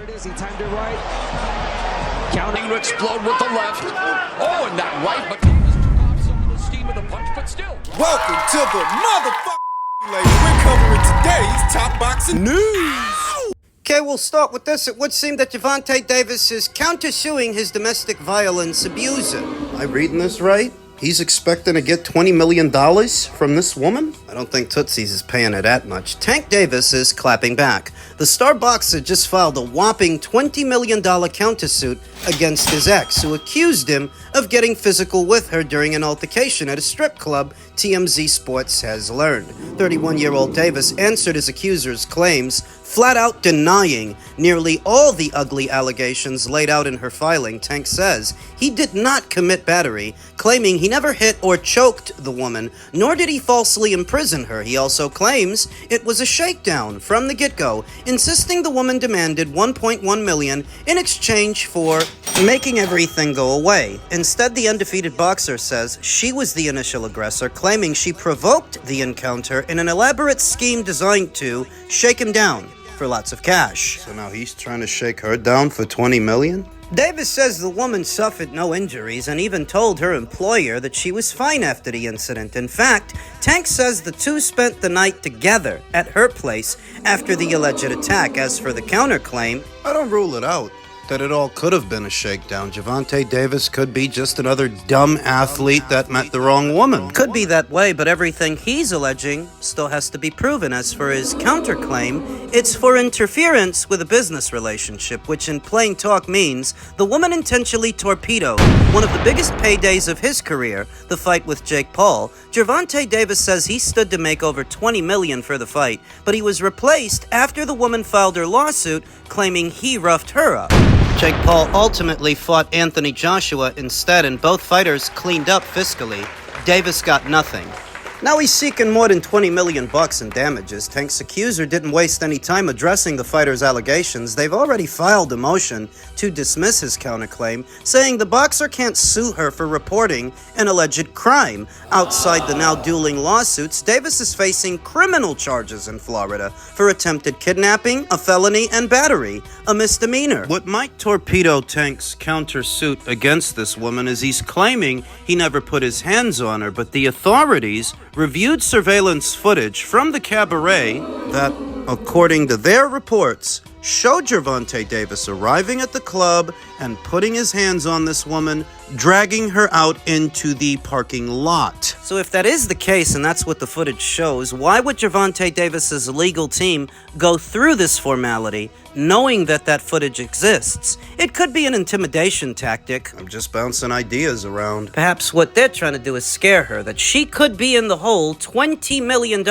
There it is. He timed it right. Counting to explode with the left. Oh, and that right, but Davis took off some of the steam of the punch, but still. Welcome to the motherfucking lady. We're covering today's top boxing news. Okay, we'll start with this. It would seem that Gervonta Davis is countersuing his domestic violence abuser. Am I reading this right? He's expecting to get $20 million from this woman? I don't think Tootsie's is paying her that much. Tank Davis is clapping back. The star boxer just filed a whopping $20 million countersuit against his ex, who accused him of getting physical with her during an altercation at a strip club, TMZ Sports has learned. 31-year-old Davis answered his accuser's claims, flat out denying nearly all the ugly allegations laid out in her filing. Tank says he did not commit battery, claiming he never hit or choked the woman, nor did he falsely imprison her. He also claims it was a shakedown from the get-go, insisting the woman demanded $1.1 million in exchange for making everything go away. Instead, the undefeated boxer says she was the initial aggressor, claiming she provoked the encounter in an elaborate scheme designed to shake him down for lots of cash. So now he's trying to shake her down for $20 million? Davis says the woman suffered no injuries and even told her employer that she was fine after the incident. In fact, Tank says the two spent the night together at her place after the alleged attack. As for the counterclaim, I don't rule it out that it all could have been a shakedown. Gervonta Davis could be just another dumb athlete that met the wrong woman. Could be that way, but everything he's alleging still has to be proven. As for his counterclaim, it's for interference with a business relationship, which in plain talk means the woman intentionally torpedoed one of the biggest paydays of his career, the fight with Jake Paul. Gervonta Davis says he stood to make over $20 million for the fight, but he was replaced after the woman filed her lawsuit, claiming he roughed her up. Jake Paul ultimately fought Anthony Joshua instead, and both fighters cleaned up fiscally. Davis got nothing. Now he's seeking more than $20 million in damages. Tank's accuser didn't waste any time addressing the fighter's allegations. They've already filed a motion to dismiss his counterclaim, saying the boxer can't sue her for reporting an alleged crime. Outside the now dueling lawsuits, Davis is facing criminal charges in Florida for attempted kidnapping, a felony, and battery, a misdemeanor. What might torpedo Tank's countersuit against this woman is he's claiming he never put his hands on her, but the authorities reviewed surveillance footage from the cabaret that, according to their reports, showed Gervonta Davis arriving at the club and putting his hands on this woman, dragging her out into the parking lot. So if that is the case and that's what the footage shows, why would Gervonta Davis's legal team go through this formality knowing that that footage exists? It could be an intimidation tactic. I'm just bouncing ideas around. Perhaps what they're trying to do is scare her, that she could be in the hole $20 million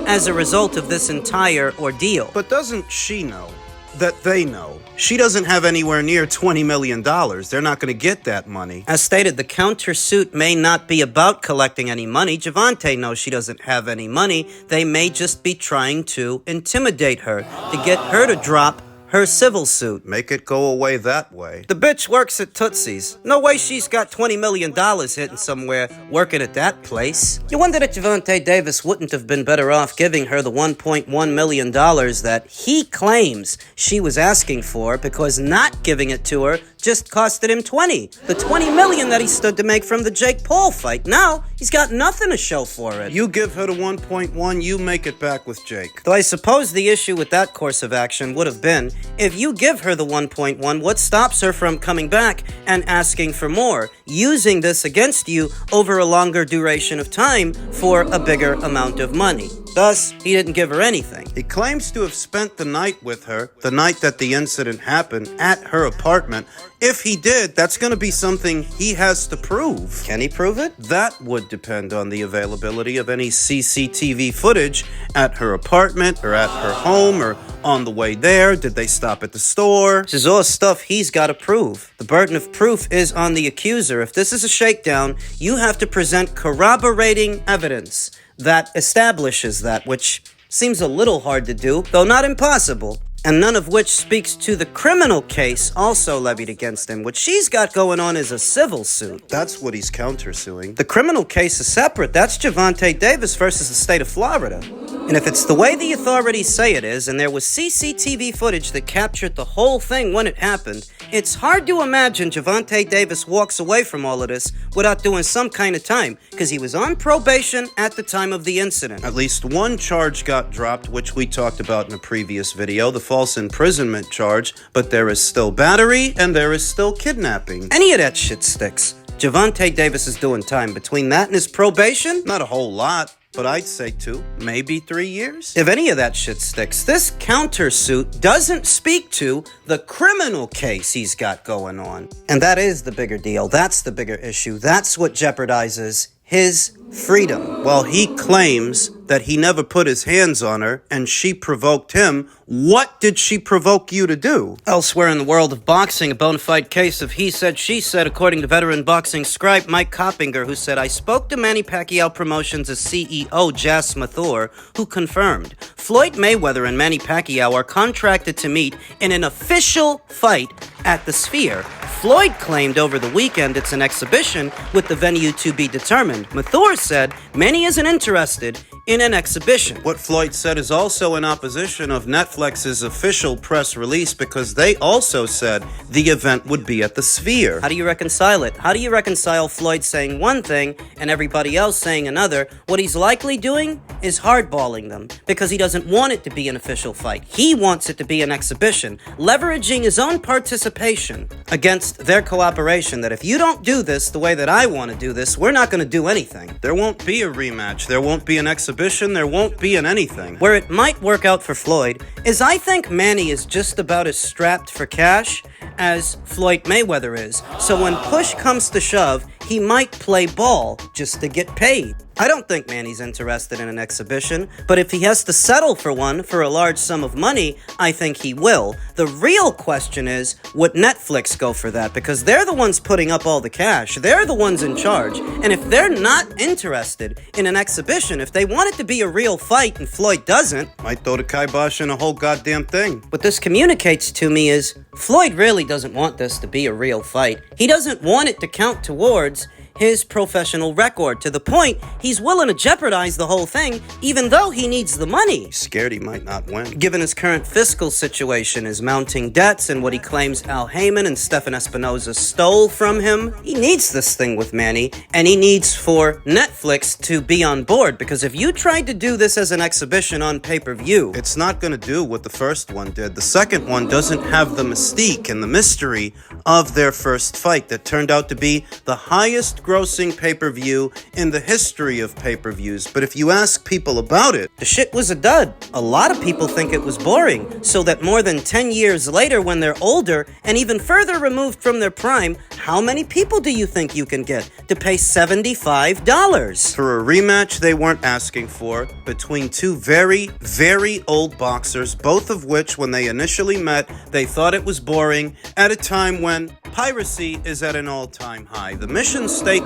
as a result of this entire ordeal. But doesn't she know that they know she doesn't have anywhere near $20 million? They're not going to get that money. As stated, the countersuit may not be about collecting any money. Gervonta knows she doesn't have any money. They may just be trying to intimidate her, to get her to drop her civil suit. Make it go away that way. The bitch works at Tootsie's. No way she's got $20 million hidden somewhere working at that place. You wonder that Gervonta Davis wouldn't have been better off giving her the $1.1 million that he claims she was asking for, because not giving it to her just costed him 20. The $20 million that he stood to make from the Jake Paul fight. Now, he's got nothing to show for it. You give her the 1.1, you make it back with Jake. Though I suppose the issue with that course of action would have been, if you give her the 1.1, what stops her from coming back and asking for more, using this against you over a longer duration of time for a bigger amount of money? Thus, he didn't give her anything. He claims to have spent the night with her, the night that the incident happened, at her apartment. If he did, that's going to be something he has to prove. Can he prove it? That would depend on the availability of any CCTV footage at her apartment or at her home or on the way there. Did they stop at the store? This is all stuff he's got to prove. The burden of proof is on the accuser. If this is a shakedown, you have to present corroborating evidence that establishes that, which seems a little hard to do, though not impossible, and none of which speaks to the criminal case also levied against him. What she's got going on is a civil suit. That's what he's countersuing. The criminal case is separate. That's Gervonta Davis versus the state of Florida. And if it's the way the authorities say it is, and there was CCTV footage that captured the whole thing when it happened, it's hard to imagine Gervonta Davis walks away from all of this without doing some kind of time, because he was on probation at the time of the incident. At least one charge got dropped, which we talked about in a previous video, the false imprisonment charge, but there is still battery and there is still kidnapping. Any of that shit sticks. Gervonta Davis is doing time. Between that and his probation, not a whole lot. But I'd say 2, maybe 3 years. If any of that shit sticks, this countersuit doesn't speak to the criminal case he's got going on. And that is the bigger deal. That's the bigger issue. That's what jeopardizes his freedom. While he claims that he never put his hands on her and she provoked him, what did she provoke you to do? Elsewhere in the world of boxing, a bona fide case of he said, she said, according to veteran boxing scribe Mike Coppinger, who said, I spoke to Manny-Pacquiao Promotions' CEO, Jas Mathur, who confirmed Floyd Mayweather and Manny Pacquiao are contracted to meet in an official fight at the Sphere. Floyd claimed over the weekend it's an exhibition with the venue to be determined. Mathur said Manny isn't interested in an exhibition. What Floyd said is also in opposition of Netflix's official press release because they also said the event would be at the Sphere. How do you reconcile it? How do you reconcile Floyd saying one thing and everybody else saying another? What he's likely doing is hardballing them because he doesn't want it to be an official fight. He wants it to be an exhibition, leveraging his own participation against their cooperation that if you don't do this the way that I want to do this, we're not going to do anything. There won't be a rematch. There won't be an exhibition. There won't be an anything. Where it might work out for Floyd is I think Manny is just about as strapped for cash as Floyd Mayweather is. So when push comes to shove, he might play ball just to get paid. I don't think Manny's interested in an exhibition, but if he has to settle for one for a large sum of money, I think he will. The real question is, would Netflix go for that? Because they're the ones putting up all the cash. They're the ones in charge. And if they're not interested in an exhibition, if they want it to be a real fight and Floyd doesn't, might throw the kibosh in a whole goddamn thing. What this communicates to me is, Floyd really doesn't want this to be a real fight. He doesn't want it to count towards his professional record, to the point he's willing to jeopardize the whole thing even though he needs the money. He's scared he might not win. Given his current fiscal situation, his mounting debts, and what he claims Al Heyman and Stephen Espinoza stole from him, he needs this thing with Manny, and he needs for Netflix to be on board, because if you tried to do this as an exhibition on pay-per-view, it's not going to do what the first one did. The second one doesn't have the mystique and the mystery of their first fight that turned out to be the highest grossing pay-per-view in the history of pay-per-views. But if you ask people about it, the shit was a dud. A lot of people think it was boring, so that more than 10 years later, when they're older and even further removed from their prime, how many people do you think you can get to pay $75 for a rematch they weren't asking for between two very, very old boxers, both of which, when they initially met, they thought it was boring at a time when piracy is at an all-time high. The mission statement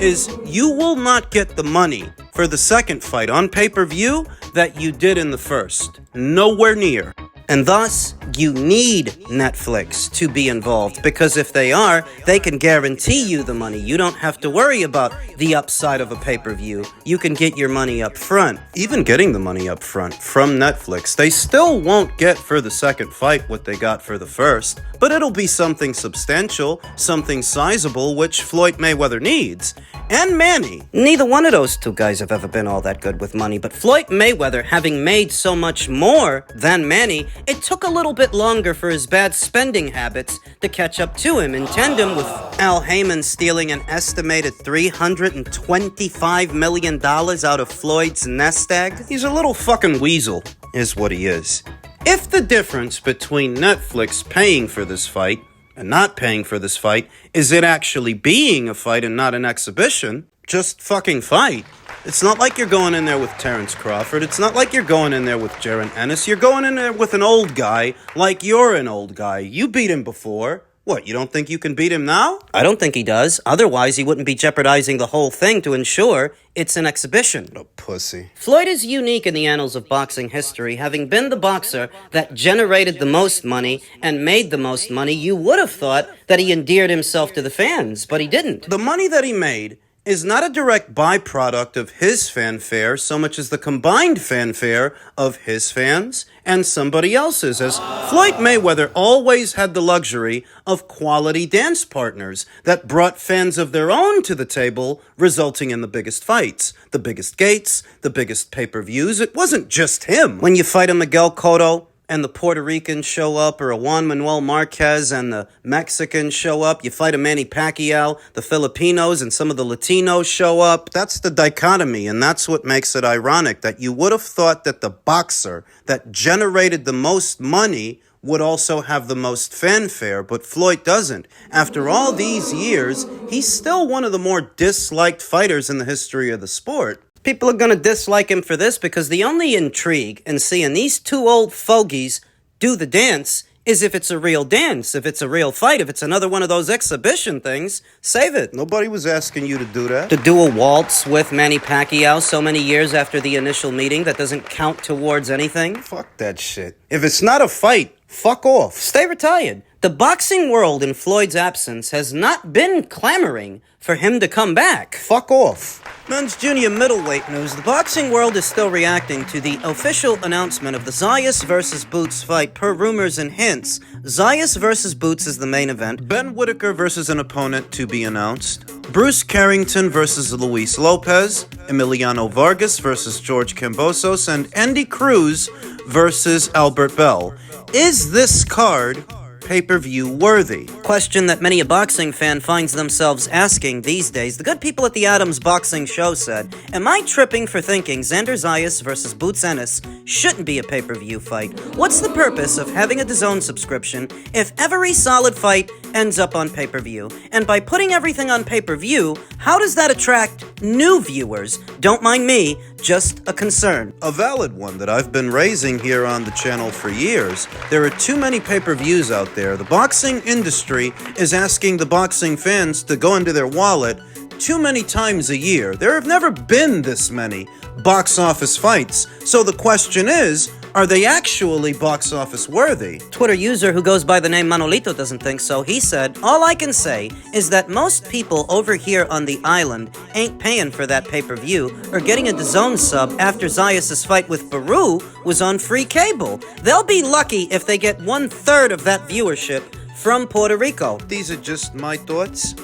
is you will not get the money for the second fight on pay-per-view that you did in the first. Nowhere near. And thus, you need Netflix to be involved, because if they are, they can guarantee you the money. You don't have to worry about the upside of a pay-per-view. You can get your money up front. Even getting the money up front from Netflix, they still won't get for the second fight what they got for the first, but it'll be something substantial, something sizable, which Floyd Mayweather needs. And Manny. Neither one of those two guys have ever been all that good with money, but Floyd Mayweather, having made so much more than Manny, it took a little bit longer for his bad spending habits to catch up to him, in tandem with Al Heyman stealing an estimated $325 million out of Floyd's nest egg. He's a little fucking weasel, is what he is. If the difference between Netflix paying for this fight and not paying for this fight is it actually being a fight and not an exhibition, just fucking fight. It's not like you're going in there with Terrence Crawford. It's not like you're going in there with Ennis. You're going in there with an old guy like you're an old guy. You beat him before. What, you don't think you can beat him now? I don't think he does. Otherwise, he wouldn't be jeopardizing the whole thing to ensure it's an exhibition. A pussy. Floyd is unique in the annals of boxing history. Having been the boxer that generated the most money and made the most money, you would have thought that he endeared himself to the fans, but he didn't. The money that he made is not a direct byproduct of his fanfare so much as the combined fanfare of his fans and somebody else's, as Floyd Mayweather always had the luxury of quality dance partners that brought fans of their own to the table, resulting in the biggest fights, the biggest gates, the biggest pay-per-views. It wasn't just him. When you fight a Miguel Cotto and the Puerto Ricans show up, or a Juan Manuel Marquez and the Mexicans show up, you fight a Manny Pacquiao, the Filipinos and some of the Latinos show up. That's the dichotomy, and that's what makes it ironic that you would have thought that the boxer that generated the most money would also have the most fanfare, but Floyd doesn't. After all these years, he's still one of the more disliked fighters in the history of the sport. People are going to dislike him for this because the only intrigue in seeing these two old fogies do the dance is if it's a real dance, if it's a real fight, if it's another one of those exhibition things, save it. Nobody was asking you to do that. To do a waltz with Manny Pacquiao so many years after the initial meeting that doesn't count towards anything? Fuck that shit. If it's not a fight, fuck off. Stay retired. The boxing world in Floyd's absence has not been clamoring for him to come back. Fuck off. Men's junior middleweight news. The boxing world is still reacting to the official announcement of the Zayas versus Boots fight. Per rumors and hints, Zayas versus Boots is the main event. Ben Whitaker versus an opponent to be announced. Bruce Carrington versus Luis Lopez. Emiliano Vargas versus George Kambosos. And Andy Cruz versus Albert Bell. Is this card pay-per-view worthy? Question that many a boxing fan finds themselves asking these days. The good people at the Adams Boxing Show said, am I tripping for thinking Xander Zayas versus Boots Ennis shouldn't be a pay-per-view fight? What's the purpose of having a DAZN subscription if every solid fight ends up on pay-per-view? And by putting everything on pay-per-view, how does that attract new viewers? Don't mind me, just a concern. A valid one that I've been raising here on the channel for years. There are too many pay-per-views out there. The boxing industry is asking the boxing fans to go into their wallet too many times a year. There have never been this many box office fights. So the question is, are they actually box office worthy? Twitter user who goes by the name Manolito doesn't think so. He said, all I can say is that most people over here on the island ain't paying for that pay-per-view or getting a DAZN sub after Zayas' fight with Baru was on free cable. They'll be lucky if they get 1/3 of that viewership from Puerto Rico. These are just my thoughts.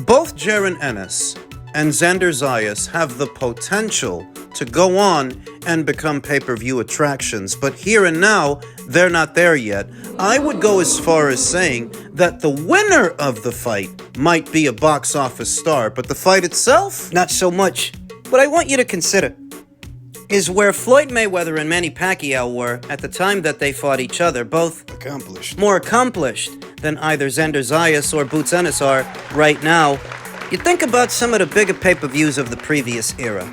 Both Jaron Ennis and Xander Zayas have the potential to go on and become pay-per-view attractions, but here and now, they're not there yet. I would go as far as saying that the winner of the fight might be a box office star, but the fight itself, not so much. What I want you to consider is where Floyd Mayweather and Manny Pacquiao were at the time that they fought each other, both more accomplished than either Xander Zayas or Boots Ennis are right now. You think about some of the bigger pay-per-views of the previous era,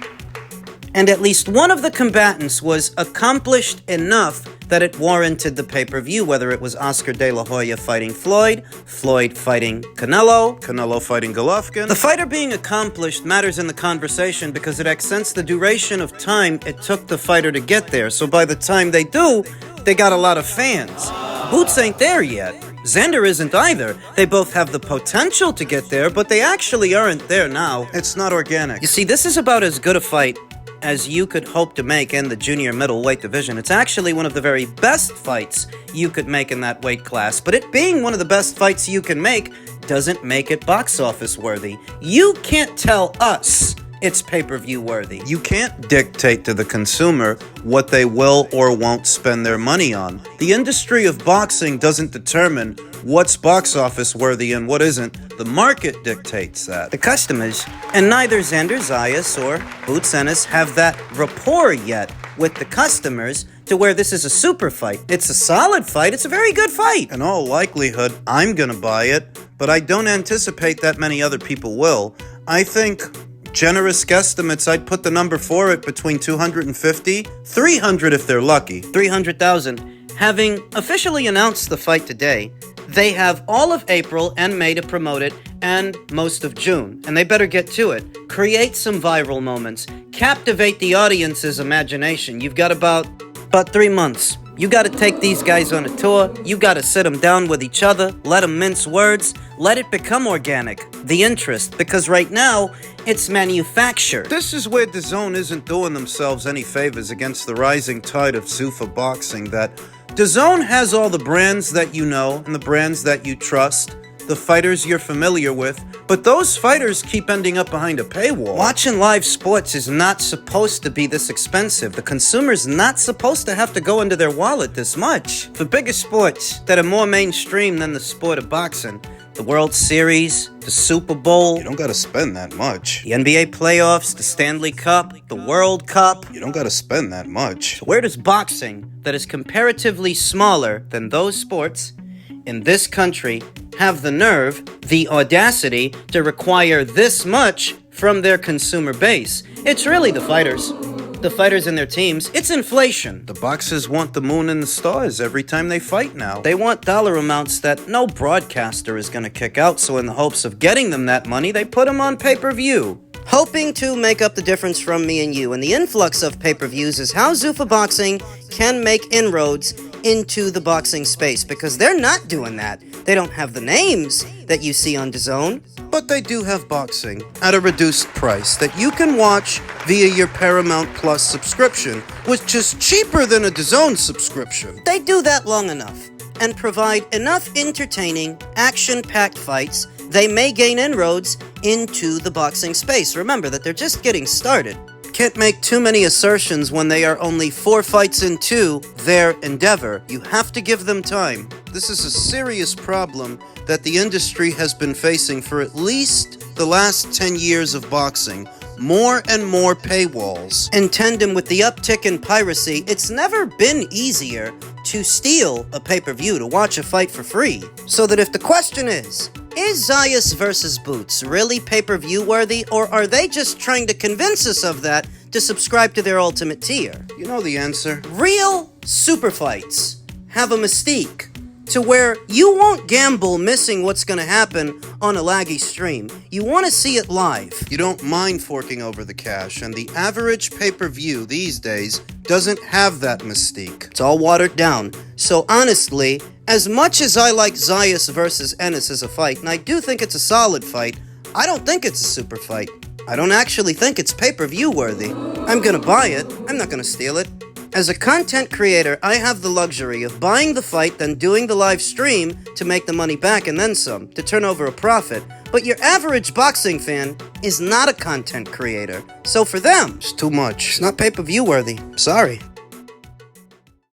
and at least one of the combatants was accomplished enough that it warranted the pay-per-view, whether it was Oscar De La Hoya fighting Floyd, Floyd fighting Canelo, Canelo fighting Golovkin. The fighter being accomplished matters in the conversation because it accents the duration of time it took the fighter to get there, so by the time they do, they got a lot of fans. Boots ain't there yet. Xander isn't either. They both have the potential to get there, but they actually aren't there now. It's not organic. You see, this is about as good a fight as you could hope to make in the junior middleweight division. It's actually one of the very best fights you could make in that weight class, but it being one of the best fights you can make doesn't make it box office worthy. You can't tell us it's pay-per-view worthy. You can't dictate to the consumer what they will or won't spend their money on. The industry of boxing doesn't determine what's box office worthy and what isn't. The market dictates that. The customers, and neither Xander Zayas or Boots Ennis have that rapport yet with the customers to where this is a super fight. It's a solid fight. It's a very good fight. In all likelihood, I'm gonna buy it, but I don't anticipate that many other people will. I think generous guesstimates, I'd put the number for it between 250, 300 if they're lucky. 300,000. Having officially announced the fight today, they have all of April and May to promote it, and most of June. And they better get to it. Create some viral moments. Captivate the audience's imagination. You've got about 3 months. You gotta take these guys on a tour, you gotta sit them down with each other, let them mince words, let it become organic, the interest, because right now, it's manufactured. This is where DAZN isn't doing themselves any favors against the rising tide of Zuffa boxing, that DAZN has all the brands that you know and the brands that you trust, the fighters you're familiar with, but those fighters keep ending up behind a paywall. Watching live sports is not supposed to be this expensive. The consumer's not supposed to have to go into their wallet this much. For bigger sports that are more mainstream than the sport of boxing, the World Series, the Super Bowl, you don't gotta spend that much. The NBA playoffs, the Stanley Cup, the World Cup, you don't gotta spend that much. So where does boxing, that is comparatively smaller than those sports, in this country, have the nerve, the audacity to require this much from their consumer base? It's really the fighters. The fighters and their teams. It's inflation. The boxers want the moon and the stars every time they fight now. They want dollar amounts that no broadcaster is going to kick out, so in the hopes of getting them that money, they put them on pay-per-view. Hoping to make up the difference from me and you, and the influx of pay-per-views is how Zuffa Boxing can make inroads into the boxing space, because they're not doing that. They don't have the names that you see on DAZN, but they do have boxing at a reduced price that you can watch via your Paramount Plus subscription, which is cheaper than a DAZN subscription. They do that long enough and provide enough entertaining, action-packed fights, they may gain inroads into the boxing space. Remember that they're just getting started. Can't make too many assertions when they are only 4 fights into their endeavor. You have to give them time. This is a serious problem that the industry has been facing for at least the last 10 years of boxing. More and more paywalls. In tandem with the uptick in piracy, it's never been easier to steal a pay-per-view, to watch a fight for free. So that if the question is Zayas versus Boots really pay-per-view worthy, or are they just trying to convince us of that to subscribe to their ultimate tier? You know the answer. Real super fights have a mystique to where you won't gamble missing what's going to happen on a laggy stream. You want to see it live. You don't mind forking over the cash, and the average pay-per-view these days doesn't have that mystique. It's all watered down. So honestly, as much as I like Zayas versus Ennis as a fight, and I do think it's a solid fight, I don't think it's a super fight. I don't actually think it's pay-per-view worthy. I'm gonna buy it. I'm not gonna steal it. As a content creator, I have the luxury of buying the fight, then doing the live stream to make the money back and then some, to turn over a profit. But your average boxing fan is not a content creator. So for them, it's too much. It's not pay-per-view worthy. Sorry.